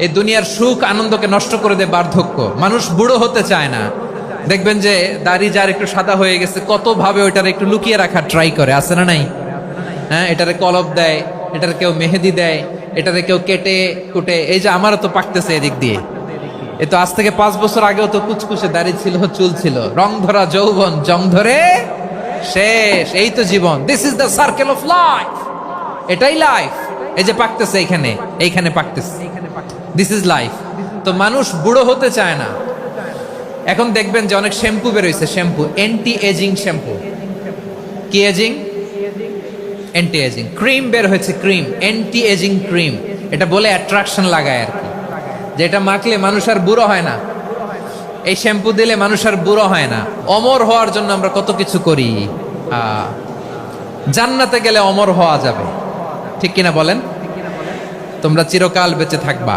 এই দুনিয়ার সুখ আনন্দকে নষ্ট করে দেয় বার্ধক্য। মানুষ বুড়ো হতে চায় না। দেখবেন যে দাড়ি যার একটু সাদা হয়ে গেছে কত ভাবে ওইটার একটু লুকিয়ে রাখার ট্রাই করে, আছে না নাই? হ্যাঁ, এটারে কলপ দেয়, এটার কেউ মেহেদি দেয়, এটারে কেউ কেটে কুটে। এই যে আমারও তো পাকতেছে এদিক দিয়ে, এ তো আজ থেকে 5 বছর আগেও তো কুচকুচে দাড়ি ছিল, চুল ছিল, রং ধরা যৌবন জং ধরে শেষ। এই তো জীবন, this is the circle of life. এটাই লাইফ। এই যে পাকতেছে এইখানে, এইখানে পাকতেছে, দিস ইজ লাইফ। তো মানুষ বুড়ো হতে চায় না। এখন দেখবেন যে অনেক শ্যাম্পু বেরোইছে, শ্যাম্পু অ্যান্টি এজিং শ্যাম্পু। কি এজিং? Anti aging. ক্রিম বের হয়েছে, ক্রিম অ্যান্টি এজিং ক্রিম। এটা বলে অ্যাট্রাকশন লাগায় আর কি, যে এটা মাখলে মানুষ আর বুড়ো হয় না, এই শ্যাম্পু দিলে মানুষ আর বুড়ো হয় না। অমর হওয়ার জন্য আমরা কত কিছু করি। জান্নাতে গেলে অমর হওয়া যাবে, ঠিক কিনা বলেন? তোমরা চিরকাল বেঁচে থাকবা।